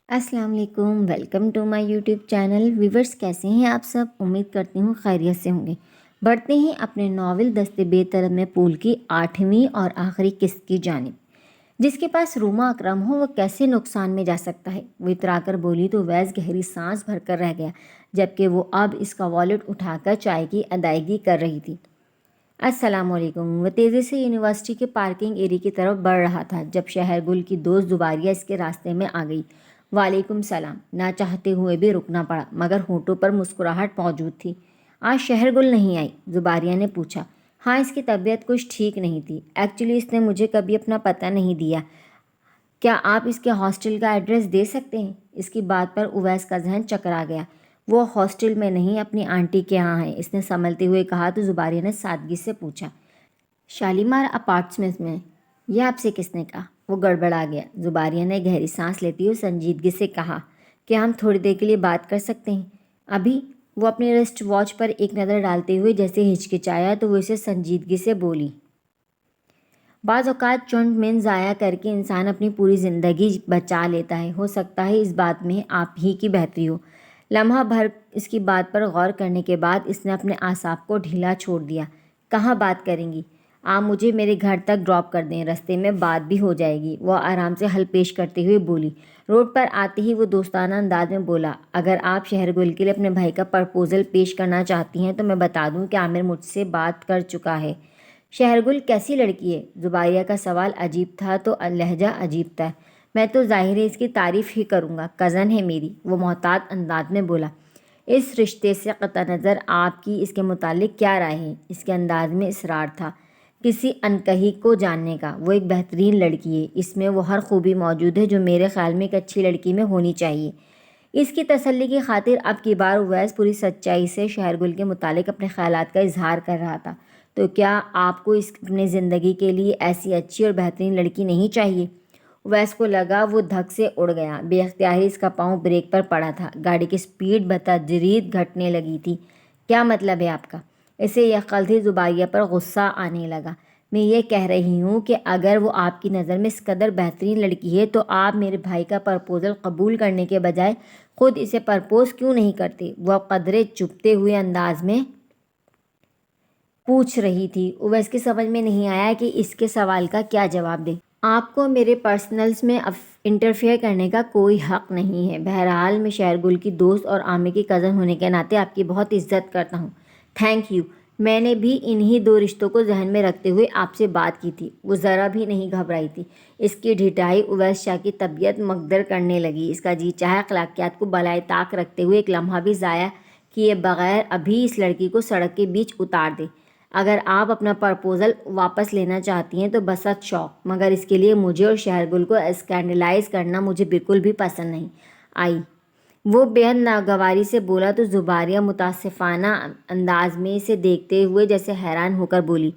السلام علیکم، welcome to my YouTube channel. Viewers کیسے ہیں آپ سب؟ امید کرتی ہوں خیریت سے ہوں گے۔ بڑھتے ہیں اپنے ناول دست بے طلب میں پول کی 8ویں اور آخری قسط کی جانب۔ جس کے پاس روما اکرم ہو وہ کیسے نقصان میں جا سکتا ہے؟ وہ اترا کر بولی تو ویس گہری سانس بھر کر رہ گیا، جبکہ وہ اب اس کا والیٹ اٹھا کر چائے کی ادائیگی کر رہی تھی۔ السلام علیکم۔ وہ تیزی سے یونیورسٹی کے پارکنگ ایریا کی طرف بڑھ رہا تھا جب شہر گل کی دوست زباریہ اس کے راستے میں آ گئی۔ وعلیکم السلام۔ نہ چاہتے ہوئے بھی رکنا پڑا، مگر ہونٹوں پر مسکراہٹ موجود تھی۔ آج شہر گل نہیں آئی؟ زباریہ نے پوچھا۔ ہاں، اس کی طبیعت کچھ ٹھیک نہیں تھی۔ ایکچولی اس نے مجھے کبھی اپنا پتہ نہیں دیا۔ کیا آپ اس کے ہاسٹل کا ایڈریس دے سکتے ہیں؟ اس کی بات پر اویس کا ذہن چکرا گیا۔ وہ ہاسٹل میں نہیں، اپنی آنٹی کے ہاں ہے، اس نے سنبھلتے ہوئے کہا تو زباریہ نے سادگی سے پوچھا۔ شالیمار اپارٹمنٹس میں؟ یہ آپ سے کس نے کہا؟ وہ گڑبڑا گیا۔ زباریہ نے گہری سانس لیتی ہوئے سنجیدگی سے کہا کہ ہم تھوڑی دیر کے لیے بات کر سکتے ہیں؟ ابھی؟ وہ اپنے رسٹ واچ پر ایک نظر ڈالتے ہوئے جیسے ہچکچایا تو وہ اسے سنجیدگی سے بولی۔ بعض اوقات چند منٹ ضائع کر کے انسان اپنی پوری زندگی بچا لیتا ہے۔ ہو سکتا ہے اس بات میں آپ ہی کی بہتری ہو۔ لمحہ بھر اس کی بات پر غور کرنے کے بعد اس نے اپنے اعصاب کو ڈھیلا چھوڑ دیا۔ کہاں بات کریں گی؟ آپ مجھے میرے گھر تک ڈراپ کر دیں، رستے میں بات بھی ہو جائے گی، وہ آرام سے حل پیش کرتے ہوئے بولی۔ روڈ پر آتے ہی وہ دوستانہ انداز میں بولا، اگر آپ شہر گل کے لیے اپنے بھائی کا پرپوزل پیش کرنا چاہتی ہیں تو میں بتا دوں کہ عامر مجھ سے بات کر چکا ہے۔ شہر گل کیسی لڑکی ہے؟ زباریہ کا سوال عجیب تھا تو لہجہ عجیب تھا۔ میں تو ظاہر ہے اس کی تعریف ہی کروں گا، کزن ہے میری، وہ محتاط انداز میں بولا۔ اس رشتے سے قطع نظر آپ کی اس کے متعلق کیا رائے ہے؟ اس کے انداز میں اصرار تھا کسی انکہی کو جاننے کا۔ وہ ایک بہترین لڑکی ہے، اس میں وہ ہر خوبی موجود ہے جو میرے خیال میں ایک اچھی لڑکی میں ہونی چاہیے۔ اس کی تسلی کی خاطر اب کی بار اویس پوری سچائی سے شہر گل کے متعلق اپنے خیالات کا اظہار کر رہا تھا۔ تو کیا آپ کو اس اپنی زندگی کے لیے ایسی اچھی اور بہترین لڑکی نہیں چاہیے؟ اویس کو لگا وہ دھک سے اڑ گیا۔ بے اختیاری اس کا پاؤں بریک پر پڑا تھا۔ گاڑی کی سپیڈ بتدریج گھٹنے لگی تھی۔ کیا مطلب ہے آپ کا؟ اسے یکل تھی زباریہ پر غصہ آنے لگا۔ میں یہ کہہ رہی ہوں کہ اگر وہ آپ کی نظر میں اس قدر بہترین لڑکی ہے تو آپ میرے بھائی کا پرپوزل قبول کرنے کے بجائے خود اسے پرپوز کیوں نہیں کرتے؟ وہ اب قدرے چبھتے ہوئے انداز میں پوچھ رہی تھی۔ اویس کی سمجھ میں نہیں آیا کہ اس کے سوال کا کیا جواب دے۔ آپ کو میرے پرسنلز میں انٹرفیئر کرنے کا کوئی حق نہیں ہے۔ بہرحال میں شہر گل کی دوست اور عامر کی کزن ہونے کے ناطے آپ کی بہت عزت کرتا ہوں۔ Thank you. میں نے بھی انہی دو رشتوں کو ذہن میں رکھتے ہوئے آپ سے بات کی تھی۔ وہ ذرا بھی نہیں گھبرائی تھی۔ اس کی ڈھٹائی اویس شاہ کی طبیعت مکدر کرنے لگی۔ اس کا جی چاہا اخلاقیات کو بالائے طاق رکھتے ہوئے ایک لمحہ بھی ضائع کیے بغیر ابھی اس لڑکی کو سڑک کے بیچ اتار دے۔ اگر آپ اپنا پرپوزل واپس لینا چاہتی ہیں تو بسط شوق، مگر اس کے لیے مجھے اور شہر گل کو اسکینڈلائز کرنا مجھے بالکل بھی پسند نہیں آئی۔ وہ بے حد ناگواری سے بولا تو زباریہ متاسفانہ انداز میں اسے دیکھتے ہوئے جیسے حیران ہو کر بولی،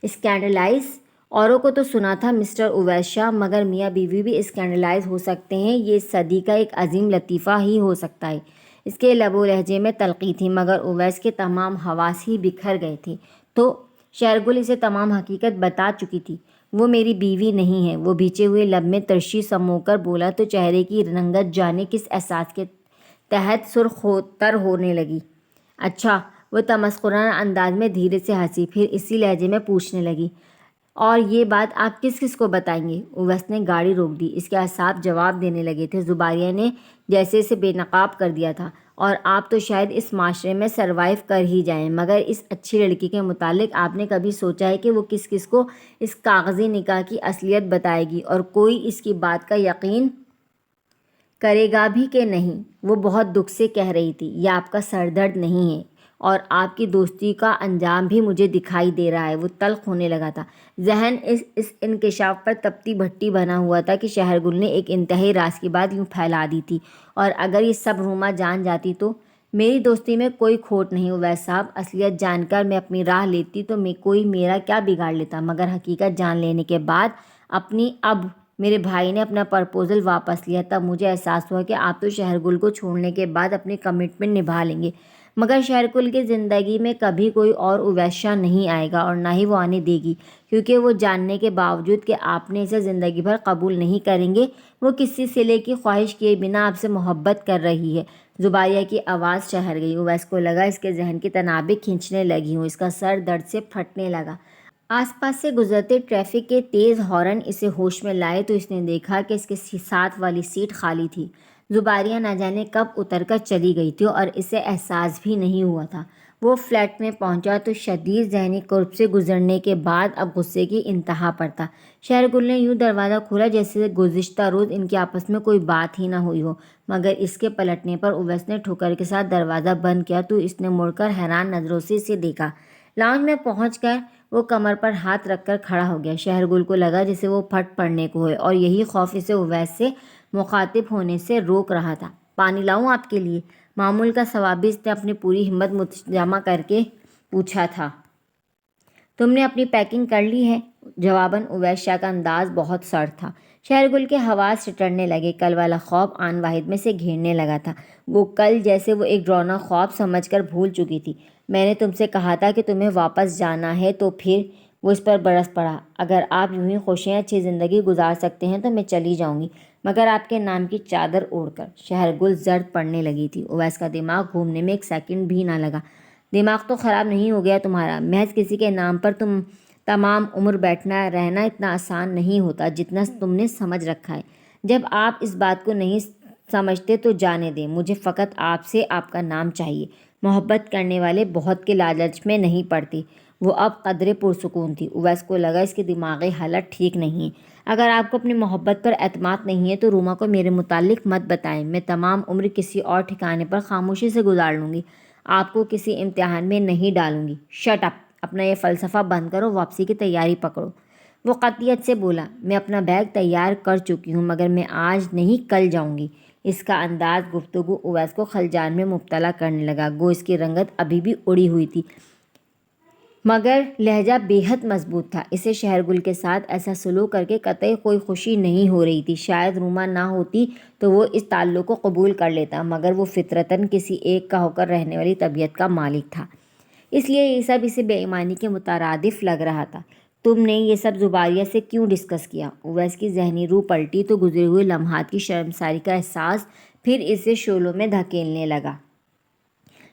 اسکینڈلائز؟ اوروں کو تو سنا تھا مسٹر اویس شاہ، مگر میاں بیوی بھی اسکینڈلائز ہو سکتے ہیں، یہ اس صدی کا ایک عظیم لطیفہ ہی ہو سکتا ہے۔ اس کے لب و لہجے میں تلخی تھی، مگر اویس کے تمام حواس ہی بکھر گئے تھے۔ تو شہر گل اسے تمام حقیقت بتا چکی تھی۔ وہ میری بیوی نہیں ہے، وہ بھیچے ہوئے لب میں ترشی سمو کر بولا تو چہرے کی رنگت جانے کس احساس کے تحت سرخ تر ہونے لگی۔ اچھا، وہ تمسخرانہ انداز میں دھیرے سے ہنسی، پھر اسی لہجے میں پوچھنے لگی، اور یہ بات آپ کس کس کو بتائیں گے؟ اویس نے گاڑی روک دی۔ اس کے اعصاب جواب دینے لگے تھے۔ زباریہ نے جیسے اسے بے نقاب کر دیا تھا، اور آپ تو شاید اس معاشرے میں سروائیو کر ہی جائیں، مگر اس اچھی لڑکی کے متعلق آپ نے کبھی سوچا ہے کہ وہ کس کس کو اس کاغذی نکاح کی اصلیت بتائے گی، اور کوئی اس کی بات کا یقین کرے گا بھی کہ نہیں؟ وہ بہت دکھ سے کہہ رہی تھی، یہ آپ کا سر درد نہیں ہے، اور آپ کی دوستی کا انجام بھی مجھے دکھائی دے رہا ہے۔ وہ تلخ ہونے لگا تھا۔ ذہن اس انکشاف پر تپتی بھٹی بنا ہوا تھا کہ شہر گل نے ایک انتہائی راز کی بات یوں پھیلا دی تھی، اور اگر یہ سب روما جان جاتی تو؟ میری دوستی میں کوئی کھوٹ نہیں اویس صاحب، اصلیت جان کر میں اپنی راہ لیتی تو کوئی میرا کیا بگاڑ لیتا، مگر حقیقت جان لینے کے بعد اب میرے بھائی نے اپنا پرپوزل واپس لیا، تب مجھے احساس ہوا کہ آپ تو شہر گل کو چھوڑنے کے بعد اپنی کمٹمنٹ نبھا لیں گے، مگر شہرگل کی زندگی میں کبھی کوئی اور اویس شاہ نہیں آئے گا اور نہ ہی وہ آنے دے گی، کیونکہ وہ جاننے کے باوجود کہ آپ نے اسے زندگی بھر قبول نہیں کریں گے، وہ کسی صلے کی خواہش کیے بنا آپ سے محبت کر رہی ہے۔ زباریہ کی آواز ٹھہر گئی۔ اویس کو لگا اس کے ذہن کی تنابیں کھینچنے لگی ہوں۔ اس کا سر درد سے پھٹنے لگا۔ آس پاس سے گزرتے ٹریفک کے تیز ہارن اسے ہوش میں لائے تو اس نے دیکھا کہ اس کے ساتھ والی سیٹ خالی تھی۔ زباریہ نہ جانے کب اتر کر چلی گئی تھی اور اسے احساس بھی نہیں ہوا تھا۔ وہ فلیٹ میں پہنچا تو شدید ذہنی کرب سے گزرنے کے بعد اب غصے کی انتہا پر تھا۔ شہرگل نے یوں دروازہ کھولا جیسے گزشتہ روز ان کے آپس میں کوئی بات ہی نہ ہوئی ہو، مگر اس کے پلٹنے پر اویس نے ٹھوکر کے ساتھ دروازہ بند کیا تو اس نے مڑ کر حیران نظروں سے اسے دیکھا۔ لاؤنج میں پہنچ کر وہ کمر پر ہاتھ رکھ کر کھڑا ہو گیا۔ شہرگل کو لگا جیسے وہ پھٹ پڑنے کو ہے اور یہی خوف اسے اویس سے مخاطب ہونے سے روک رہا تھا۔ پانی لاؤں آپ کے لیے؟ معمول کا ثوابی اس نے اپنی پوری ہمت جمع کر کے پوچھا تھا۔ تم نے اپنی پیکنگ کر لی ہے؟ جواباً اویس شاہ کا انداز بہت سرد تھا۔ شہرگل کے حواس ٹٹرنے لگے۔ کل والا خواب آن واحد میں سے گھیرنے لگا تھا۔ وہ کل جیسے وہ ایک ڈراؤنا خواب سمجھ کر بھول چکی تھی۔ میں نے تم سے کہا تھا کہ تمہیں واپس جانا ہے تو پھر؟ وہ اس پر برس پڑا۔ اگر آپ یوں ہی خوشیاں اچھی زندگی گزار سکتے ہیں تو میں چلی جاؤں گی، مگر آپ کے نام کی چادر اوڑھ کر۔ شہرگل زرد پڑنے لگی تھی۔ اویس کا دماغ گھومنے میں ایک سیکنڈ بھی نہ لگا۔ دماغ تو خراب نہیں ہو گیا تمہارا؟ محض کسی کے نام پر تم تمام عمر بیٹھنا رہنا اتنا آسان نہیں ہوتا جتنا تم نے سمجھ رکھا ہے۔ جب آپ اس بات کو نہیں سمجھتے تو جانے دیں، مجھے فقط آپ سے آپ کا نام چاہیے۔ محبت کرنے والے بہت کے لالچ میں نہیں پڑتے۔ وہ اب قدرے پرسکون تھی۔ اویس کو لگا اس کی دماغی حالت ٹھیک نہیں ہے۔ اگر آپ کو اپنی محبت پر اعتماد نہیں ہے تو روما کو میرے متعلق مت بتائیں۔ میں تمام عمر کسی اور ٹھکانے پر خاموشی سے گزار لوں گی، آپ کو کسی امتحان میں نہیں ڈالوں گی۔ Shut up! اپنا یہ فلسفہ بند کرو، واپسی کی تیاری پکڑو۔ وہ قطعیت سے بولا۔ میں اپنا بیگ تیار کر چکی ہوں، مگر میں آج نہیں کل جاؤں گی۔ اس کا انداز گفتگو اویس کو خلجان میں مبتلا کرنے لگا۔ گو اس کی رنگت ابھی بھی اڑی ہوئی تھی، مگر لہجہ بے حد مضبوط تھا۔ اسے شہرگل کے ساتھ ایسا سلوک کر کے قطعی کوئی خوشی نہیں ہو رہی تھی۔ شاید روما نہ ہوتی تو وہ اس تعلق کو قبول کر لیتا، مگر وہ فطرتاً کسی ایک کا ہو کر رہنے والی طبیعت کا مالک تھا، اس لیے یہ سب اسے بے ایمانی کے مترادف لگ رہا تھا۔ تم نے یہ سب زباریہ سے کیوں ڈسکس کیا؟ اویس کی ذہنی روح پلٹی تو گزرے ہوئے لمحات کی شرمساری کا احساس پھر اسے شعلوں میں دھکیلنے لگا۔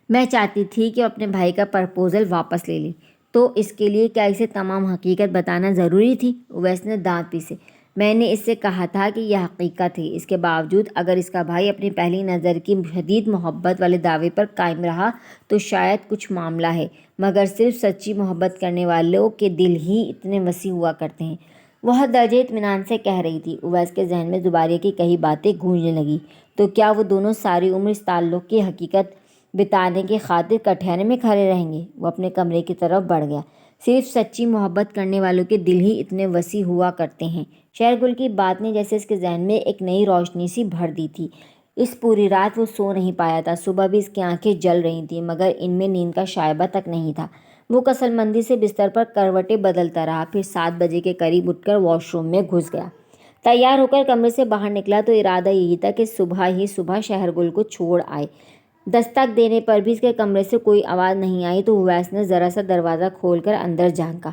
میں چاہتی تھی کہ وہ اپنے بھائی کا پرپوزل واپس لے لے، تو اس کے لیے کیا اسے تمام حقیقت بتانا ضروری تھی؟ اویس نے دانت پیسے۔ میں نے اس سے کہا تھا کہ یہ حقیقت ہے۔ اس کے باوجود اگر اس کا بھائی اپنی پہلی نظر کی شدید محبت والے دعوے پر قائم رہا تو شاید کچھ معاملہ ہے، مگر صرف سچی محبت کرنے والوں کے دل ہی اتنے وسیع ہوا کرتے ہیں۔ وہ حد درجہ اطمینان سے کہہ رہی تھی۔ اویس کے ذہن میں زباریہ کی کئی باتیں گونجنے لگیں۔ تو کیا وہ دونوں ساری عمر اس تعلق کی حقیقت بتانے کی خاطر کٹہرے میں کھڑے رہیں گے؟ وہ اپنے کمرے کی طرف بڑھ گیا۔ صرف سچی محبت کرنے والوں کے دل ہی اتنے وسیع ہوا کرتے ہیں۔ شہرگل کی بات نے جیسے اس کے ذہن میں ایک نئی روشنی سی بھر دی تھی۔ اس پوری رات وہ سو نہیں پایا تھا۔ صبح بھی اس کی آنکھیں جل رہی تھیں، مگر ان میں نیند کا شائبہ تک نہیں تھا۔ وہ کسل مندی سے بستر پر کروٹیں بدلتا رہا، پھر 7 بجے کے قریب اٹھ کر واش روم میں گھس گیا۔ تیار ہو کر کمرے سے باہر نکلا تو ارادہ یہی تھا کہ صبح ہی صبح شہرگل کو چھوڑ آئے۔ دستک دینے پر بھی اس کے کمرے سے کوئی آواز نہیں آئی تو اویس نے ذرا سا دروازہ کھول کر اندر جھانکا۔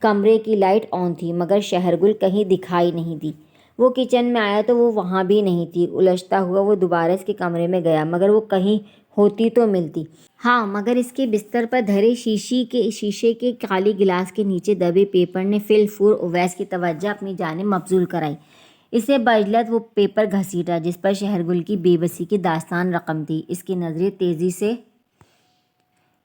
کمرے کی لائٹ آن تھی، مگر شہرگل کہیں دکھائی نہیں دی۔ وہ کچن میں آیا تو وہ وہاں بھی نہیں تھی۔ الجھتا ہوا وہ دوبارہ اس کے کمرے میں گیا، مگر وہ کہیں ہوتی تو ملتی۔ ہاں، مگر اس کے بستر پر دھرے شیشے کے خالی گلاس کے نیچے دبے پیپر نے فی الفور اویس کی توجہ اپنی جانب مبذول کرائی۔ اسے بجلد وہ پیپر گھسیٹا جس پر شہرگل کی بے بسی کی داستان رقم تھی۔ اس کی نظریں تیزی سے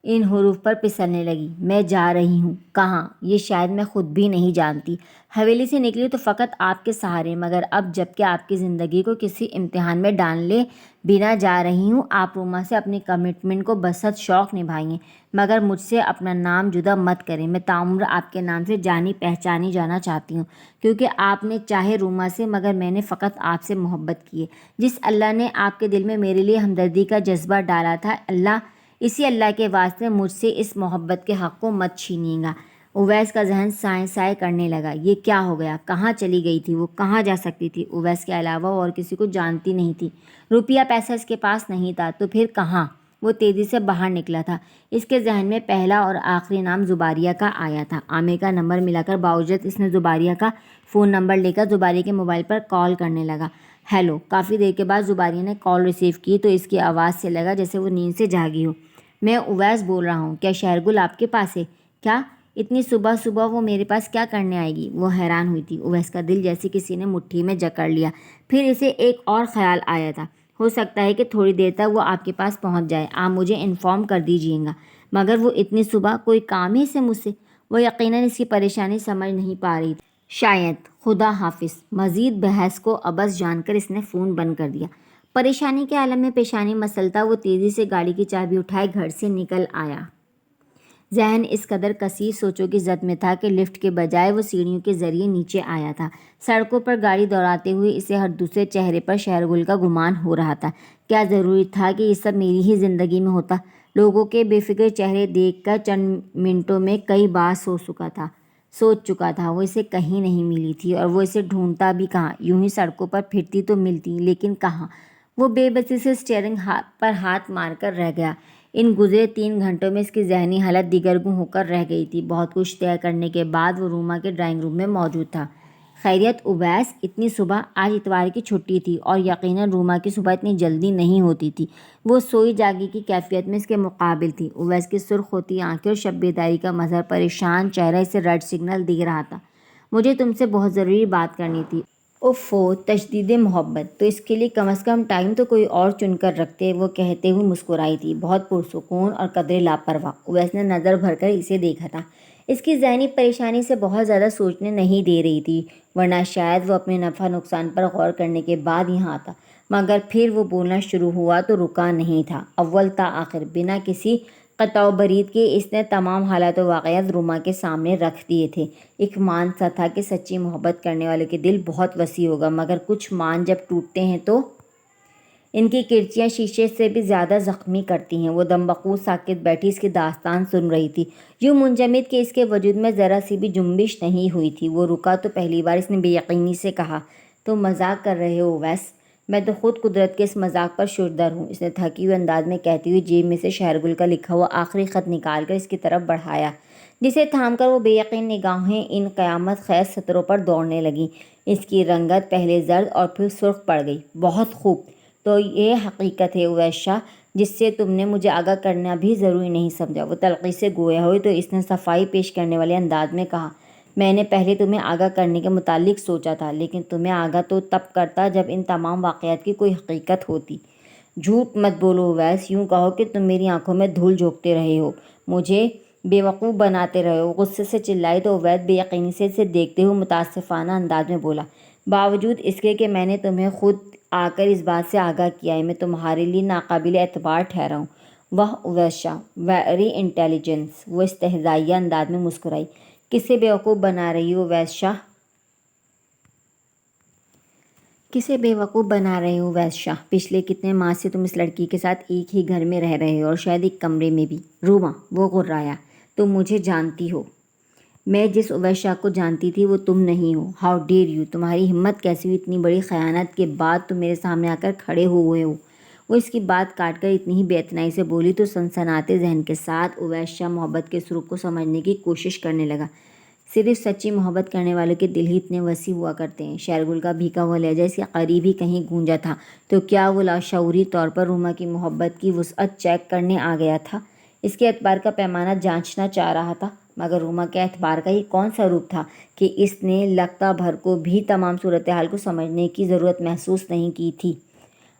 ان حروف پر پھسلنے لگی۔ میں جا رہی ہوں۔ کہاں؟ یہ شاید میں خود بھی نہیں جانتی۔ حویلی سے نکلی تو فقط آپ کے سہارے، مگر اب جب کہ آپ کی زندگی کو کسی امتحان میں ڈالنے بنا جا رہی ہوں، آپ روما سے اپنی کمٹمنٹ کو بسط شوق نبھائیں، مگر مجھ سے اپنا نام جدا مت کریں۔ میں تاعمر آپ کے نام سے جانی پہچانی جانا چاہتی ہوں، کیونکہ آپ نے چاہے روما سے، مگر میں نے فقط آپ سے محبت کی ہے۔ جس اللہ نے آپ کے دل میں میرے لیے ہمدردی کا جذبہ ڈالا تھا، اسی اللہ کے واسطے مجھ سے اس محبت کے حق کو مت چھینیے گا۔ اویس کا ذہن سائیں سائیں کرنے لگا۔ یہ کیا ہو گیا؟ کہاں چلی گئی تھی وہ؟ کہاں جا سکتی تھی؟ اویس کے علاوہ اور کسی کو جانتی نہیں تھی۔ روپیہ پیسہ اس کے پاس نہیں تھا تو پھر کہاں؟ وہ تیزی سے باہر نکلا تھا۔ اس کے ذہن میں پہلا اور آخری نام زباریہ کا آیا تھا۔ عامر کا نمبر ملا کر باوجود اس نے زباریہ کا فون نمبر لے کر زباریہ کے موبائل پر کال کرنے لگا۔ ہیلو۔ کافی دیر کے بعد زباریہ نے کال ریسیو کی تو اس کی آواز سے لگا جیسے وہ نیند سے جاگی ہو۔ میں اویس بول رہا ہوں، کیا شہرگل آپ کے پاس ہے؟ کیا اتنی صبح صبح وہ میرے پاس کیا کرنے آئے گی؟ وہ حیران ہوئی تھی۔ اویس کا دل جیسے کسی نے مٹھی میں جکڑ لیا۔ پھر اسے ایک اور خیال آیا تھا، ہو سکتا ہے کہ تھوڑی دیر تک وہ آپ کے پاس پہنچ جائے، آپ مجھے انفارم کر دیجیے گا۔ مگر وہ اتنی صبح کوئی کام ہی سے مجھ سے؟ وہ یقیناً اس کی پریشانی سمجھ نہیں پا رہی تھی۔ شاید۔ خدا حافظ۔ مزید بحث کو عبث جان کر اس نے فون بند کر دیا۔ پریشانی کے عالم میں پیشانی مسلتا وہ تیزی سے گاڑی کی چابی اٹھائے گھر سے نکل آیا۔ ذہن اس قدر کثیر سوچوں کی زد میں تھا کہ لفٹ کے بجائے وہ سیڑھیوں کے ذریعے نیچے آیا تھا۔ سڑکوں پر گاڑی دوڑاتے ہوئے اسے ہر دوسرے چہرے پر شہرگل کا گمان ہو رہا تھا۔ کیا ضروری تھا کہ یہ سب میری ہی زندگی میں ہوتا؟ لوگوں کے بے فکر چہرے دیکھ کر چند منٹوں میں کئی بار سوچ چکا تھا وہ اسے کہیں نہیں ملی تھی، اور وہ اسے ڈھونڈتا بھی کہاں؟ یوں ہی سڑکوں پر پھرتی تو ملتی، لیکن کہاں؟ وہ بے بسی سے اسٹیئرنگ پر ہاتھ مار کر رہ گیا۔ ان گزرے 3 گھنٹوں میں اس کی ذہنی حالت دیگرگوں ہو کر رہ گئی تھی۔ بہت کچھ طے کرنے کے بعد وہ روما کے ڈرائنگ روم میں موجود تھا۔ خیریت اویس؟ اتنی صبح؟ آج اتوار کی چھٹی تھی اور یقیناً روما کی صبح اتنی جلدی نہیں ہوتی تھی۔ وہ سوئی جاگی کی کیفیت میں اس کے مقابل تھی۔ اویس کی سرخ ہوتی آنکھیں اور شب بیداری کا مظہر پریشان چہرہ اسے ریڈ سگنل دے رہا تھا۔ مجھے تم سے بہت ضروری بات کرنی تھی۔ اوفو، تشدید محبت! تو اس کے لیے کم از کم ٹائم تو کوئی اور چن کر رکھتے، وہ کہتے ہوئے مسکرائی تھی، بہت پرسکون اور قدرے لاپرواہ۔ اویس نے نظر بھر کر اسے دیکھا تھا۔ اس کی ذہنی پریشانی سے بہت زیادہ سوچنے نہیں دے رہی تھی، ورنہ شاید وہ اپنے نفع نقصان پر غور کرنے کے بعد یہاں آتا۔ مگر پھر وہ بولنا شروع ہوا تو رکا نہیں تھا۔ اول تا آخر بنا کسی قطع و برید کے اس نے تمام حالات و واقعات روما کے سامنے رکھ دیے تھے۔ ایک مان سا تھا کہ سچی محبت کرنے والے کے دل بہت وسیع ہوگا، مگر کچھ مان جب ٹوٹتے ہیں تو ان کی کرچیاں شیشے سے بھی زیادہ زخمی کرتی ہیں۔ وہ دم بخود ساکت بیٹھی اس کی داستان سن رہی تھی، یوں منجمد کہ اس کے وجود میں ذرا سی بھی جنبش نہیں ہوئی تھی۔ وہ رکا تو پہلی بار اس نے بے یقینی سے کہا، تم مذاق کر رہے ہو اویس؟ میں تو خود قدرت کے اس مذاق پر شردر ہوں، اس نے تھکی ہوئے انداز میں کہتی ہوئی جیب میں سے شہرگل کا لکھا ہوا آخری خط نکال کر اس کی طرف بڑھایا، جسے تھام کر وہ بے یقین نگاہیں ان قیامت خیز سطروں پر دوڑنے لگیں۔ اس کی رنگت پہلے زرد اور پھر سرخ پڑ گئی۔ بہت خوب، تو یہ حقیقت ہے اویس شاہ جس سے تم نے مجھے آگاہ کرنا بھی ضروری نہیں سمجھا؟ وہ تلخی سے گویا ہوئی تو اس نے صفائی پیش کرنے والے انداز میں کہا، میں نے پہلے تمہیں آگاہ کرنے کے متعلق سوچا تھا، لیکن تمہیں آگاہ تو تب کرتا جب ان تمام واقعات کی کوئی حقیقت ہوتی۔ جھوٹ مت بولو اویس، یوں کہو کہ تم میری آنکھوں میں دھول جھونکتے رہے ہو، مجھے بیوقوف بناتے رہے ہو۔ غصے سے چلائی تو اویس بے یقینی سے اسے دیکھتے ہوئے متاسفانہ انداز میں بولا، باوجود اس کے کہ میں نے تمہیں خود آ کر اس بات سے آگاہ کیا ہے، میں تمہارے لیے ناقابل اعتبار ٹھہرا ہوں۔ واہ اویس شاہ، ویری انٹیلیجنس! وہ استہزائیہ انداز میں مسکرائی۔ کسے بیوقوف بنا رہی ہو اویس شاہ؟ کسے بیوقوف بنا رہے ہو اویس شاہ؟ پچھلے کتنے ماہ سے تم اس لڑکی کے ساتھ ایک ہی گھر میں رہ رہے ہو، اور شاید ایک کمرے میں بھی۔ روما، وہ غرایا، تم مجھے جانتی ہو؟ میں جس اویس شاہ کو جانتی تھی وہ تم نہیں ہو۔ How dare you! تمہاری ہمت کیسی ہوئی اتنی بڑی خیانت کے بعد تم میرے سامنے آ کر کھڑے ہوئے ہو؟ وہ اس کی بات کاٹ کر اتنی ہی بے اعتنائی سے بولی تو سنسناتے ذہن کے ساتھ اویس شاہ محبت کے سروپ کو سمجھنے کی کوشش کرنے لگا۔ صرف سچی محبت کرنے والوں کے دل ہی اتنے وسیع ہوا کرتے ہیں۔ شہرگل کا بھیگا ہوا لہجہ اس کے قریب ہی کہیں گونجا تھا۔ تو کیا وہ لاشعوری طور پر روما کی محبت کی وسعت چیک کرنے آ گیا تھا؟ اس کے اعتبار کا پیمانہ جانچنا چاہ رہا تھا؟ مگر روما کے اعتبار کا یہ کون سا روپ تھا کہ اس نے لگتا بھر کو بھی تمام صورتحال کو سمجھنے کی ضرورت محسوس نہیں کی تھی؟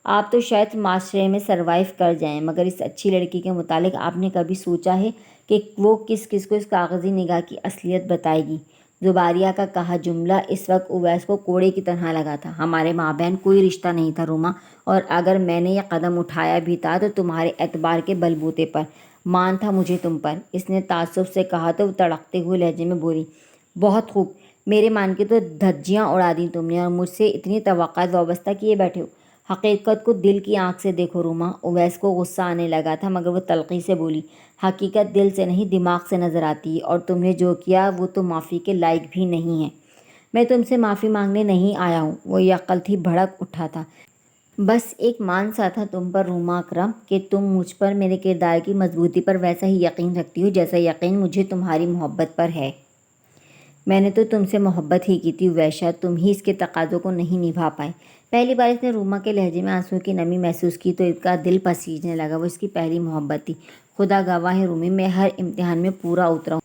آپ تو شاید معاشرے میں سروائیو کر جائیں، مگر اس اچھی لڑکی کے متعلق آپ نے کبھی سوچا ہے کہ وہ کس کس کو اس کاغذی نگاہ کی اصلیت بتائے گی؟ زباریہ کا کہا جملہ اس وقت اویس کو کوڑے کی طرح لگا تھا۔ ہمارے مابین کوئی رشتہ نہیں تھا روما، اور اگر میں نے یہ قدم اٹھایا بھی تھا تو تمہارے اعتبار کے بل بوتے پر۔ مان تھا مجھے تم پر، اس نے تعصب سے کہا تو وہ تڑکتے ہوئے لہجے میں بولی، بہت خوب، میرے مان کے تو دھجیاں اڑا دیں تم نے، اور مجھ سے اتنی توقعات وابستہ کیے بیٹھے ہو۔ حقیقت کو دل کی آنکھ سے دیکھو روما۔ اویس کو غصہ آنے لگا تھا، مگر وہ تلخی سے بولی، حقیقت دل سے نہیں دماغ سے نظر آتی ہے، اور تم نے جو کیا وہ تو معافی کے لائق بھی نہیں ہے۔ میں تم سے معافی مانگنے نہیں آیا ہوں۔ وہ یکلتہی بھڑک اٹھا تھا، بس ایک مان سا تھا تم پر روما اکرم کہ تم مجھ پر میرے کردار کی مضبوطی پر ویسا ہی یقین رکھتی ہو جیسا یقین مجھے تمہاری محبت پر ہے۔ میں نے تو تم سے محبت ہی کی تھی ویشا، تم ہی اس کے تقاضوں کو نہیں نبھا پائے۔ پہلی بار اس نے روما کے لہجے میں آنسوں کی نمی محسوس کی تو اس کا دل پسیجنے لگا۔ وہ اس کی پہلی محبت تھی۔ خدا گواہ ہے رومی، میں ہر امتحان میں پورا اترا ہوں۔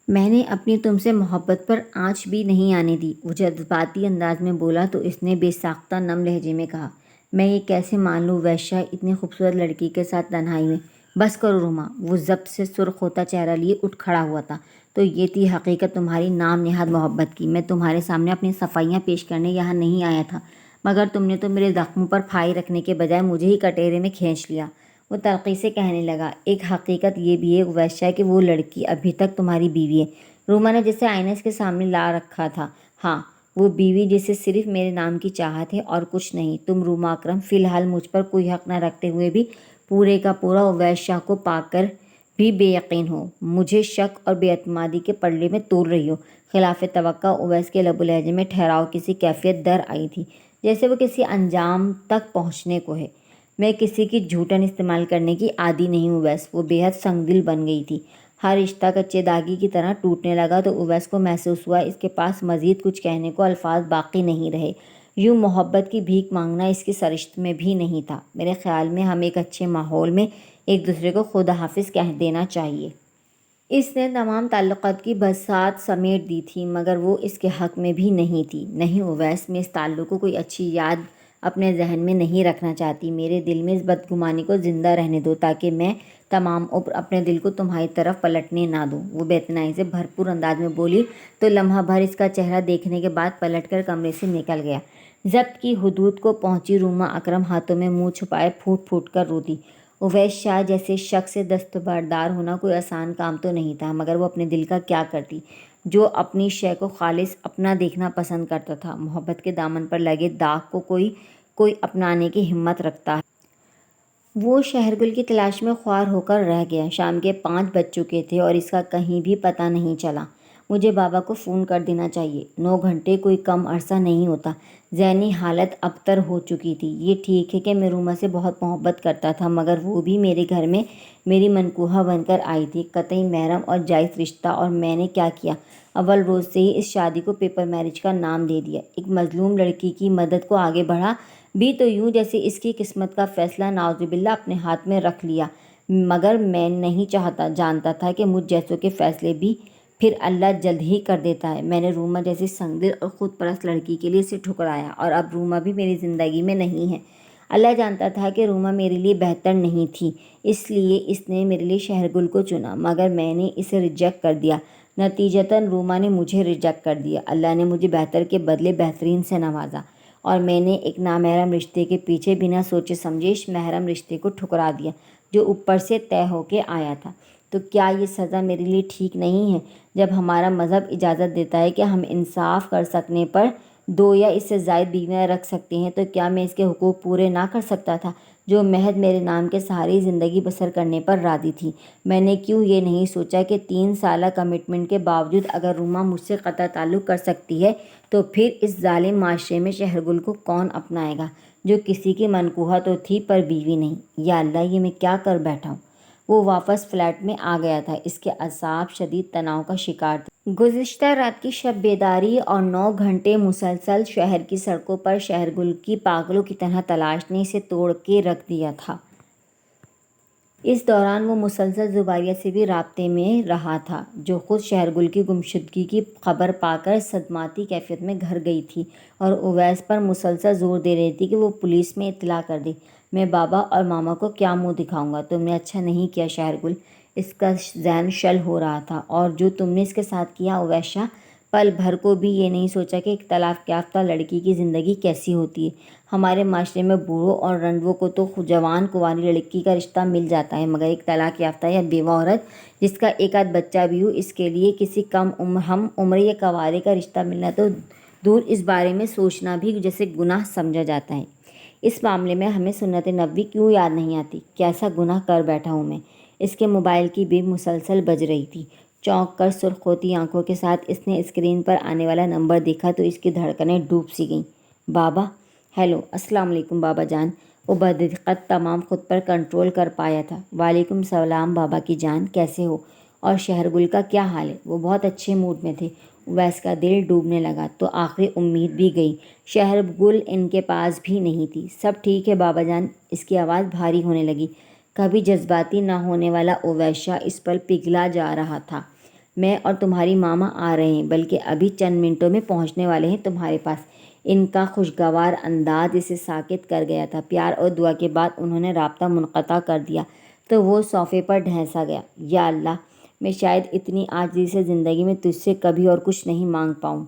میں نے اپنی تم سے محبت پر آنچ بھی نہیں آنے دی۔ وہ جذباتی انداز میں بولا تو اس نے بے ساختہ نم لہجے میں کہا، میں یہ کیسے مان لوں ویشا، اتنی خوبصورت لڑکی کے ساتھ تنہائی میں؟ بس کرو روما۔ وہ ضبط سے سرخ ہوتا چہرہ لیے اٹھ کھڑا ہوا تھا۔ تو یہ تھی حقیقت تمہاری نام نہاد محبت کی۔ میں تمہارے سامنے اپنی صفائیاں پیش کرنے یہاں نہیں آیا تھا، مگر تم نے تو میرے زخموں پر پھائی رکھنے کے بجائے مجھے ہی کٹہرے میں کھینچ لیا۔ وہ تلخی سے کہنے لگا، ایک حقیقت یہ بھی ہے ویشا کہ وہ لڑکی ابھی تک تمہاری بیوی ہے۔ روما نے جسے آئینہ اس کے سامنے لا رکھا تھا، ہاں وہ بیوی جسے صرف میرے نام کی چاہت ہے اور کچھ نہیں۔ تم روما اکرم فی الحال مجھ پر کوئی حق نہ رکھتے ہوئے بھی پورے کا پورا اویس کو پا کر بھی بے یقین ہو، مجھے شک اور بے اعتمادی کے پلڑے میں تول رہی ہو۔ خلاف توقع اویس کے لب و لہجے میں ٹھہراؤ کسی کیفیت در آئی تھی، جیسے وہ کسی انجام تک پہنچنے کو ہے۔ میں کسی کی جھوٹن استعمال کرنے کی عادی نہیں ہوں اویس۔ وہ بے حد سنگ دل بن گئی تھی۔ ہر رشتہ کچے داغی کی طرح ٹوٹنے لگا تو اویس کو محسوس ہوا اس کے پاس مزید کچھ کہنے کو الفاظ باقی نہیں رہے۔ یوں محبت کی بھیک مانگنا اس کی سرشت میں بھی نہیں تھا۔ میرے خیال میں ہم ایک اچھے ماحول میں ایک دوسرے کو خدا حافظ کہہ دینا چاہیے۔ اس نے تمام تعلقات کی بساط سمیٹ دی تھی، مگر وہ اس کے حق میں بھی نہیں تھی۔ نہیں اویس، میں اس تعلق کو کوئی اچھی یاد اپنے ذہن میں نہیں رکھنا چاہتی۔ میرے دل میں اس بدگمانی کو زندہ رہنے دو تاکہ میں تمام عمر اپنے دل کو تمہاری طرف پلٹنے نہ دوں۔ وہ بے اعتنائی سے بھرپور انداز میں بولی تو لمحہ بھر اس کا چہرہ دیکھنے کے بعد پلٹ کر کمرے سے نکل گیا۔ ضبط کی حدود کو پہنچی روما اکرم ہاتھوں میں منہ چھپائے پھوٹ پھوٹ کر روتی۔ اویس شاہ جیسے شخص سے دستبردار ہونا کوئی آسان کام تو نہیں تھا، مگر وہ اپنے دل کا کیا کرتی جو اپنی شے کو خالص اپنا دیکھنا پسند کرتا تھا۔ محبت کے دامن پر لگے داغ کو کوئی اپنانے کی ہمت رکھتا ہے۔ وہ شہرگل کی تلاش میں خوار ہو کر رہ گیا۔ شام کے 5 بج چکے تھے اور اس کا کہیں بھی پتہ نہیں چلا۔ مجھے بابا کو فون کر دینا چاہیے۔ 9 گھنٹے کوئی کم عرصہ نہیں ہوتا۔ ذہنی حالت ابتر ہو چکی تھی۔ یہ ٹھیک ہے کہ میں روما سے بہت محبت کرتا تھا، مگر وہ بھی میرے گھر میں میری منکوحہ بن کر آئی تھی، قطعی محرم اور جائز رشتہ۔ اور میں نے کیا کیا؟ اول روز سے ہی اس شادی کو پیپر میرج کا نام دے دیا۔ ایک مظلوم لڑکی کی مدد کو آگے بڑھا بھی تو یوں جیسے اس کی قسمت کا فیصلہ نعوذ باللہ اپنے ہاتھ میں رکھ لیا۔ مگر میں نہیں جانتا تھا کہ مجھ جیسوں کے فیصلے بھی پھر اللہ جلد ہی کر دیتا ہے۔ میں نے روما جیسی سنگ دل اور خود پرست لڑکی کے لیے اسے ٹھکرایا اور اب روما بھی میری زندگی میں نہیں ہے۔ اللہ جانتا تھا کہ روما میرے لیے بہتر نہیں تھی، اس لیے اس نے میرے لیے شہرگل کو چنا، مگر میں نے اسے ریجیکٹ کر دیا۔ نتیجتاً روما نے مجھے ریجیکٹ کر دیا۔ اللہ نے مجھے بہتر کے بدلے بہترین سے نوازا اور میں نے ایک نامحرم رشتے کے پیچھے بنا سوچے سمجھے اس محرم رشتے کو ٹھکرا دیا جو اوپر سے طے ہو کے آیا تھا۔ تو کیا یہ سزا میرے لیے ٹھیک نہیں ہے؟ جب ہمارا مذہب اجازت دیتا ہے کہ ہم انصاف کر سکنے پر 2 یا اس سے زائد بیویاں رکھ سکتے ہیں، تو کیا میں اس کے حقوق پورے نہ کر سکتا تھا جو محض میرے نام کے سہارے زندگی بسر کرنے پر راضی تھی؟ میں نے کیوں یہ نہیں سوچا کہ 3 سالہ کمٹمنٹ کے باوجود اگر روما مجھ سے قطع تعلق کر سکتی ہے تو پھر اس ظالم معاشرے میں شہرگل کو کون اپنائے گا جو کسی کی منکوحہ تو تھی پر بیوی نہیں؟ یا اللہ، یہ میں کیا کر بیٹھا ہوں؟ وہ واپس فلیٹ میں آ گیا تھا۔ اس کے اعصاب شدید تناؤ کا شکار تھے۔ گزشتہ رات کی شب بیداری اور 9 گھنٹے مسلسل شہر کی سڑکوں پر شہرگل کی پاگلوں کی طرح تلاش نے اسے توڑ کے رکھ دیا تھا۔ اس دوران وہ مسلسل زبیریہ سے بھی رابطے میں رہا تھا، جو خود شہرگل کی گمشدگی کی خبر پا کر صدماتی کیفیت میں گھر گئی تھی اور اویس پر مسلسل زور دے رہی تھی کہ وہ پولیس میں اطلاع کر دے۔ میں بابا اور ماما کو کیا منہ دکھاؤں گا؟ تم نے اچھا نہیں کیا شہرگل۔ اس کا ذہن شل ہو رہا تھا۔ اور جو تم نے اس کے ساتھ کیا اویس، پل بھر کو بھی یہ نہیں سوچا کہ ایک طلاق یافتہ لڑکی کی زندگی کیسی ہوتی ہے۔ ہمارے معاشرے میں بوڑھوں اور رنڈوں کو تو جوان کنواری لڑکی کا رشتہ مل جاتا ہے، مگر ایک طلاق یافتہ یا بیوہ عورت جس کا ایک آدھ بچہ بھی ہو، اس کے لیے کسی ہم عمر یا کنوارے کا رشتہ ملنا تو دور، اس بارے میں سوچنا بھی جیسے گناہ سمجھا جاتا ہے۔ اس معاملے میں ہمیں سنت نبوی کیوں یاد نہیں آتی؟ کیسا گناہ کر بیٹھا ہوں میں؟ اس کے موبائل کی بیپ مسلسل بج رہی تھی۔ چونک کر سرخ ہوتی آنکھوں کے ساتھ اس نے اسکرین پر آنے والا نمبر دیکھا تو اس کی دھڑکنیں ڈوب سی گئیں۔ بابا! ہیلو، السلام علیکم بابا جان۔ وہ بدقت تمام خود پر کنٹرول کر پایا تھا۔ وعلیکم السلام بابا کی جان، کیسے ہو؟ اور شہر گل کا کیا حال ہے؟ وہ بہت اچھے موڈ میں تھے۔ اویس کا دل ڈوبنے لگا تو آخری امید بھی گئی۔ شہر گل ان کے پاس بھی نہیں تھی۔ سب ٹھیک ہے بابا جان؟ اس کی آواز بھاری ہونے لگی۔ کبھی جذباتی نہ ہونے والا اویس شاہ اس پر پگھلا جا رہا تھا۔ میں اور تمہاری ماما آ رہے ہیں، بلکہ ابھی چند منٹوں میں پہنچنے والے ہیں تمہارے پاس۔ ان کا خوشگوار انداز اسے ساکت کر گیا تھا۔ پیار اور دعا کے بعد انہوں نے رابطہ منقطع کر دیا تو وہ صوفے پر ڈھینسا گیا۔ یا اللہ، میں شاید اتنی عاجزی سے زندگی میں تجھ سے کبھی اور کچھ نہیں مانگ پاؤں۔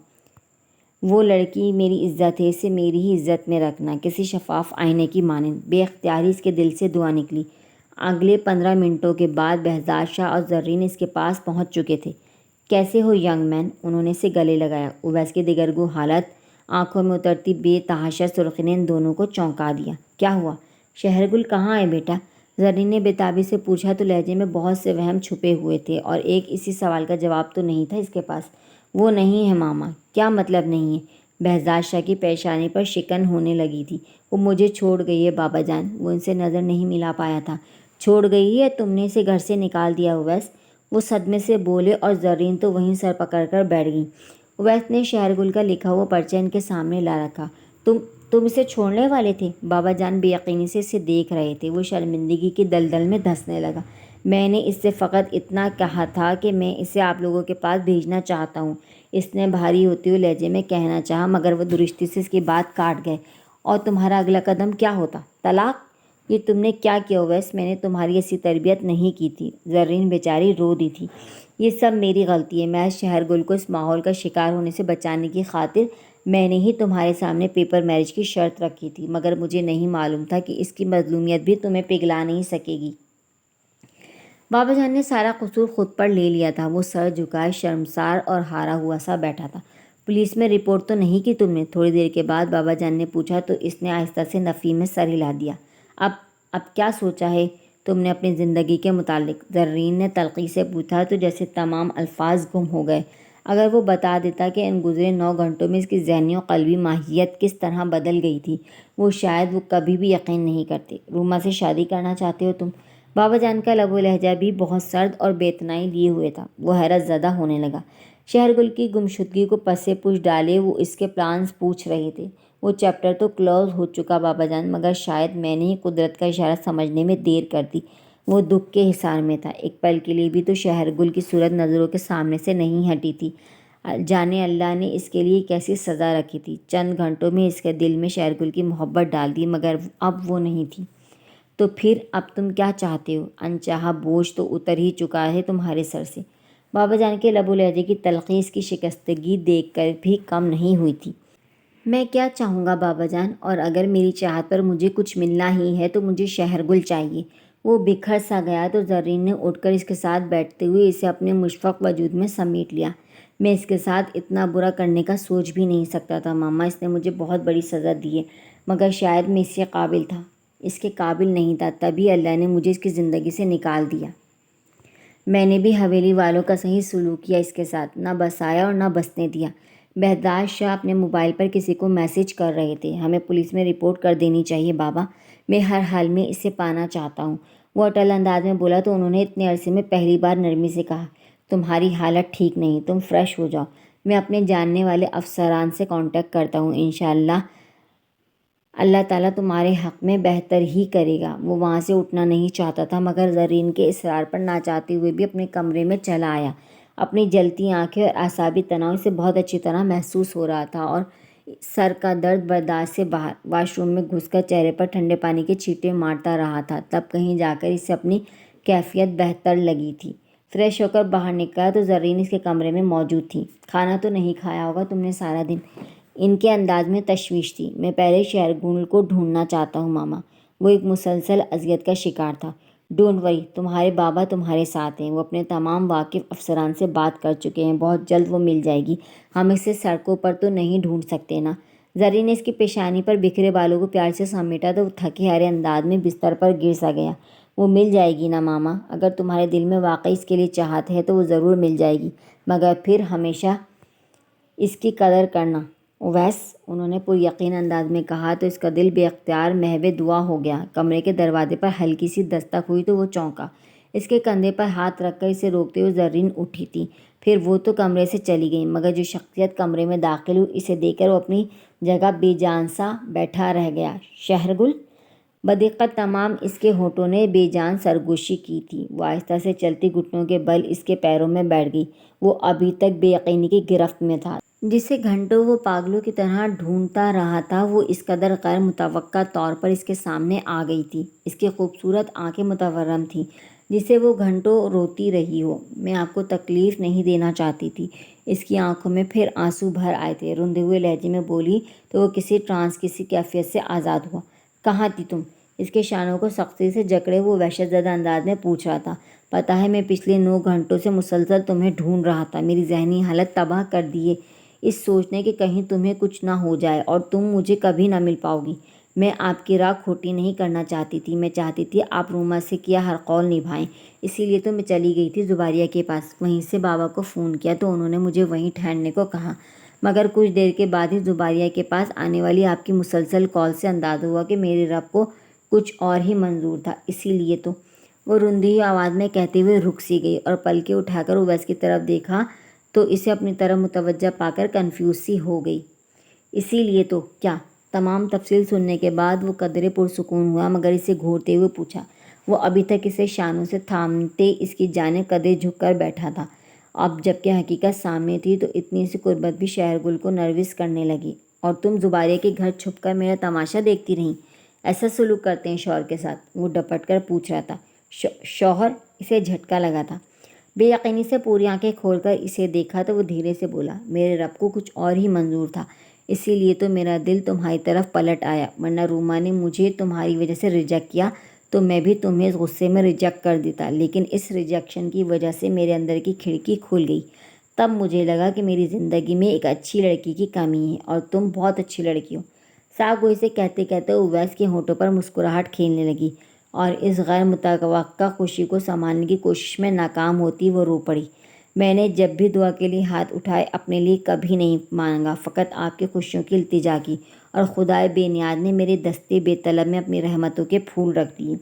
وہ لڑکی میری عزت ہے، اسے میری ہی عزت میں رکھنا، کسی شفاف آئینے کی مانند۔ بے اختیاری اس کے دل سے دعا نکلی۔ اگلے 15 منٹوں کے بعد بہزاد شاہ اور زرین اس کے پاس پہنچ چکے تھے۔ کیسے ہو ینگ مین؟ انہوں نے اسے گلے لگایا۔ اویس کی دگرگوں حالت، آنکھوں میں اترتی بے تحاشا سرخی نے ان دونوں کو چونکا دیا۔ کیا ہوا؟ شہر گل کہاں ہے بیٹا؟ زرین نے بےتابی سے پوچھا تو لہجے میں بہت سے وہم چھپے ہوئے تھے اور ایک اسی سوال کا جواب تو نہیں تھا اس کے پاس۔ وہ نہیں ہے ماما۔ کیا مطلب نہیں ہے؟ بہزاد شاہ کی پیشانی پر شکن ہونے لگی تھی۔ وہ مجھے چھوڑ گئی ہے بابا جان۔ وہ ان سے نظر نہیں ملا پایا تھا۔ چھوڑ گئی ہے؟ تم نے اسے گھر سے نکال دیا اویس؟ وہ صدمے سے بولے اور زرین تو وہیں سر پکڑ کر بیٹھ گئی۔ اویس نے شہر گل کا لکھا ہوا پرچہ ان کے سامنے لا رکھا۔ تم اسے چھوڑنے والے تھے؟ بابا جان بے یقینی سے اسے دیکھ رہے تھے۔ وہ شرمندگی کی دلدل میں دھنسنے لگا۔ میں نے اس سے فقط اتنا کہا تھا کہ میں اسے آپ لوگوں کے پاس بھیجنا چاہتا ہوں، اس نے بھاری ہوتے ہوئے لہجے میں کہنا چاہا، مگر وہ درستی سے اس کی بات کاٹ گئے۔ اور تمہارا اگلا قدم کیا ہوتا؟ طلاق؟ یہ تم نے کیا کیا اویس؟ میں نے تمہاری ایسی تربیت نہیں کی تھی۔ زرین بیچاری رو دی تھی۔ یہ سب میری غلطی ہے۔ محض شہر گل کو اس ماحول کا شکار ہونے سے بچانے کی خاطر میں نے ہی تمہارے سامنے پیپر میرج کی شرط رکھی تھی، مگر مجھے نہیں معلوم تھا کہ اس کی مظلومیت بھی تمہیں پگھلا نہیں سکے گی۔ بابا جان نے سارا قصور خود پر لے لیا تھا۔ وہ سر جھکائے شرمسار اور ہارا ہوا سا بیٹھا تھا۔ پولیس میں رپورٹ تو نہیں کی تم نے؟ تھوڑی دیر کے بعد بابا جان نے پوچھا تو اس نے آہستہ سے نفی میں سر ہلا دیا۔ اب کیا سوچا ہے تم نے اپنی زندگی کے متعلق؟ زرین نے تلخی سے پوچھا تو جیسے تمام الفاظ گم ہو گئے۔ اگر وہ بتا دیتا کہ ان گزرے 9 گھنٹوں میں اس کی ذہنی و قلبی ماہیت کس طرح بدل گئی تھی، شاید وہ کبھی بھی یقین نہیں کرتے۔ روما سے شادی کرنا چاہتے ہو تم؟ بابا جان کا لب و لہجہ بھی بہت سرد اور بے اعتنائی لیے ہوئے تھا۔ وہ حیرت زدہ ہونے لگا۔ شہر گل کی گمشدگی کو پسے پش ڈالے وہ اس کے پلانز پوچھ رہے تھے۔ وہ چیپٹر تو کلوز ہو چکا بابا جان، مگر شاید میں نے ہی قدرت کا اشارہ سمجھنے میں دیر کر دی۔ وہ دکھ کے حصار میں تھا۔ ایک پل کے لیے بھی تو شہر گل کی صورت نظروں کے سامنے سے نہیں ہٹی تھی۔ جانے اللہ نے اس کے لیے کیسی سزا رکھی تھی۔ چند گھنٹوں میں اس کے دل میں شہر گل کی محبت ڈال دی، مگر اب وہ نہیں تھی۔ تو پھر اب تم کیا چاہتے ہو؟ انچاہا بوجھ تو اتر ہی چکا ہے تمہارے سر سے۔ بابا جان کے لب و لہجے کی تلخی اس کی شکستگی دیکھ کر بھی کم نہیں ہوئی تھی۔ میں کیا چاہوں گا بابا جان؟ اور اگر میری چاہت پر مجھے کچھ ملنا ہی ہے تو مجھے شہر گل چاہیے۔ وہ بکھر سا گیا تو زرین نے اٹھ کر اس کے ساتھ بیٹھتے ہوئے اسے اپنے مشفق وجود میں سمیٹ لیا۔ میں اس کے ساتھ اتنا برا کرنے کا سوچ بھی نہیں سکتا تھا ماما۔ اس نے مجھے بہت بڑی سزا دی ہے، مگر شاید میں اس کے قابل نہیں تھا، تبھی اللہ نے مجھے اس کی زندگی سے نکال دیا۔ میں نے بھی حویلی والوں کا صحیح سلوک کیا اس کے ساتھ، نہ بسایا اور نہ بسنے دیا۔ بہزاد شاہ اپنے موبائل پر کسی کو میسج کر رہے تھے۔ ہمیں پولیس میں رپورٹ کر دینی چاہیے بابا، میں ہر حال میں اسے پانا چاہتا ہوں، وہ اٹل انداز میں بولا تو انہوں نے اتنے عرصے میں پہلی بار نرمی سے کہا۔ تمہاری حالت ٹھیک نہیں، تم فریش ہو جاؤ، میں اپنے جاننے والے افسران سے کانٹیکٹ کرتا ہوں، انشاءاللہ اللہ تعالیٰ تمہارے حق میں بہتر ہی کرے گا۔ وہ وہاں سے اٹھنا نہیں چاہتا تھا، مگر زرین کے اصرار پر نہ چاہتے ہوئے بھی اپنے کمرے میں چلا آیا۔ اپنی جلتی آنکھیں اور اعصابی تناؤ سے بہت اچھی طرح محسوس ہو رہا تھا اور سر کا درد برداشت سے باہر۔ واش روم میں گھس کر چہرے پر ٹھنڈے پانی کے چھینٹے مارتا رہا تھا، تب کہیں جا کر اسے اپنی کیفیت بہتر لگی تھی۔ فریش ہو کر باہر نکلا تو زرین اس کے کمرے میں موجود تھی۔ کھانا تو نہیں کھایا ہوگا تم نے سارا دن؟ ان کے انداز میں تشویش تھی۔ میں پہلے شہر گل کو ڈھونڈنا چاہتا ہوں ماما، وہ ایک مسلسل اذیت کا شکار تھا۔ ڈونٹ وری، تمہارے بابا تمہارے ساتھ ہیں، وہ اپنے تمام واقف افسران سے بات کر چکے ہیں، بہت جلد وہ مل جائے گی۔ ہم اسے سڑکوں پر تو نہیں ڈھونڈ سکتے نا؟ زرین نے اس کی پیشانی پر بکھرے بالوں کو پیار سے سمیٹا تو وہ تھکے ہارے انداز میں بستر پر گر سا گیا۔ وہ مل جائے گی نا ماما؟ اگر تمہارے دل میں واقعی اس کے لیے چاہت ہے تو وہ ضرور مل جائے گی، مگر پھر ہمیشہ اس کی قدر کرنا۔ اویس، انہوں نے پر یقین انداز میں کہا تو اس کا دل بے اختیار محو دعا ہو گیا۔ کمرے کے دروازے پر ہلکی سی دستک ہوئی تو وہ چونکا۔ اس کے کندھے پر ہاتھ رکھ کر اسے روکتے ہوئے زرین اٹھی تھی۔ پھر وہ تو کمرے سے چلی گئی، مگر جو شخصیت کمرے میں داخل ہوئی اسے دیکھ کر وہ اپنی جگہ بے جان سا بیٹھا رہ گیا۔ شہرگل؟ بدقت تمام اس کے ہونٹوں نے بے جان سرگوشی کی تھی۔ وہ آہستہ سے چلتی گھٹنوں کے بل اس کے پیروں میں بیٹھ گئی۔ وہ ابھی تک بے یقینی کی گرفت میں تھا۔ جسے گھنٹوں وہ پاگلوں کی طرح ڈھونڈتا رہا تھا، وہ اس قدر غیر متوقع طور پر اس کے سامنے آ گئی تھی۔ اس کی خوبصورت آنکھیں متورم تھیں، جسے وہ گھنٹوں روتی رہی ہو۔ میں آپ کو تکلیف نہیں دینا چاہتی تھی۔ اس کی آنکھوں میں پھر آنسو بھر آئے تھے۔ روندے ہوئے لہجے میں بولی تو وہ کسی ٹرانس کی کیفیت سے آزاد ہوا۔ کہاں تھی تم؟ اس کے شانوں کو سختی سے جکڑے وہ وحشت زدہ انداز میں پوچھ رہا تھا۔ پتہ ہے میں پچھلے 9 گھنٹوں سے مسلسل تمہیں ڈھونڈ رہا تھا۔ میری ذہنی حالت تباہ کر دیے اس سوچنے کہ کہیں تمہیں کچھ نہ ہو جائے اور تم مجھے کبھی نہ مل پاؤ گی۔ میں آپ کی راہ کھوٹی نہیں کرنا چاہتی تھی۔ میں چاہتی تھی آپ روما سے کیا ہر قول نبھائیں۔ اسی لیے تو میں چلی گئی تھی زباریہ کے پاس۔ وہیں سے بابا کو فون کیا تو انہوں نے مجھے وہیں ٹھہرنے کو کہا، مگر کچھ دیر کے بعد ہی زباریہ کے پاس آنے والی آپ کی مسلسل کال سے اندازہ ہوا کہ میرے رب کو کچھ اور ہی منظور تھا۔ اسی لیے تو وہ روندی ہوئی آواز میں کہتے ہوئے رک سی گئی اور پلکیں اٹھا کر اویس کی طرف دیکھا تو اسے اپنی طرف متوجہ پا کر کنفیوز سی ہو گئی۔ اسی لیے تو کیا؟ تمام تفصیل سننے کے بعد وہ قدرے پرسکون ہوا، مگر اسے گھورتے ہوئے پوچھا۔ وہ ابھی تک اسے شانوں سے تھامتے اس کی جانب قدرے جھک کر بیٹھا تھا۔ اب جبکہ حقیقت سامنے تھی تو اتنی سی قربت بھی شہرگل کو نروس کرنے لگی۔ اور تم زباریہ کے گھر چھپ کر میرا تماشا دیکھتی رہیں؟ ایسا سلوک کرتے ہیں شوہر کے ساتھ؟ وہ ڈپٹ کر پوچھ رہا تھا۔ شوہر؟ اسے جھٹکا لگا تھا۔ بے یقینی سے پوری آنکھیں کھول کر اسے دیکھا تو وہ دھیرے سے بولا، میرے رب کو کچھ اور ہی منظور تھا، اسی لیے تو میرا دل تمہاری طرف پلٹ آیا، ورنہ روما نے مجھے تمہاری وجہ سے ریجیکٹ کیا تو میں بھی تمہیں اس غصے میں ریجیکٹ کر دیتا، لیکن اس ریجیکشن کی وجہ سے میرے اندر کی کھڑکی کھل گئی۔ تب مجھے لگا کہ میری زندگی میں ایک اچھی لڑکی کی کمی ہے اور تم بہت اچھی لڑکی ہو۔ صاف گوئی سے کہتے کہتے اویس کے ہونٹوں پر مسکراہٹ کھیلنے لگی اور اس غیر متوقع خوشی کو سنبھالنے کی کوشش میں ناکام ہوتی وہ رو پڑی۔ میں نے جب بھی دعا کے لیے ہاتھ اٹھائے اپنے لیے کبھی نہیں مانگا، فقط آپ کی خوشیوں کی التجا کی، اور خدائے بے نیاز نے میرے دستے بے طلب میں اپنی رحمتوں کے پھول رکھ دیے۔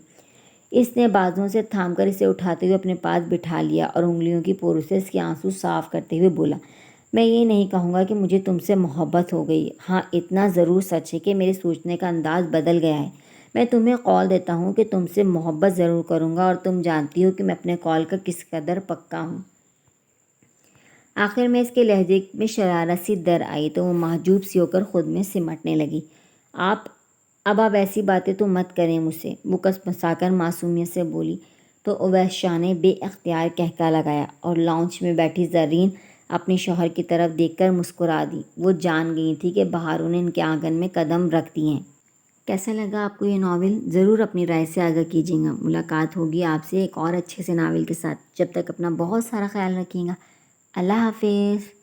اس نے بازوؤں سے تھام کر اسے اٹھاتے ہوئے اپنے پاس بٹھا لیا اور انگلیوں کی پوروں سے اس کے آنسو صاف کرتے ہوئے بولا، میں یہ نہیں کہوں گا کہ مجھے تم سے محبت ہو گئی، ہاں اتنا ضرور سچ ہے کہ میرے سوچنے کا انداز بدل گیا ہے۔ میں تمہیں قول دیتا ہوں کہ تم سے محبت ضرور کروں گا، اور تم جانتی ہو کہ میں اپنے قول کا کس قدر پکا ہوں۔ آخر میں اس کے لہجے میں شرارت سی در آئی تو وہ محجوب سی ہو کر خود میں سمٹنے لگی۔ اب ایسی باتیں تو مت کریں مجھ سے، وہ کسمسا کر معصومیت سے بولی تو اویس شاہ نے بے اختیار قہقہا لگایا اور لاؤنج میں بیٹھی زرین اپنے شوہر کی طرف دیکھ کر مسکرا دی۔ وہ جان گئی تھی کہ بہاروں نے ان کے آنگن میں قدم رکھ دی ہیں۔ کیسا لگا آپ کو یہ ناول؟ ضرور اپنی رائے سے آگاہ کیجیے گا۔ ملاقات ہوگی آپ سے ایک اور اچھے سے ناول کے ساتھ۔ جب تک اپنا بہت سارا خیال رکھیے گا۔ اللہ حافظ۔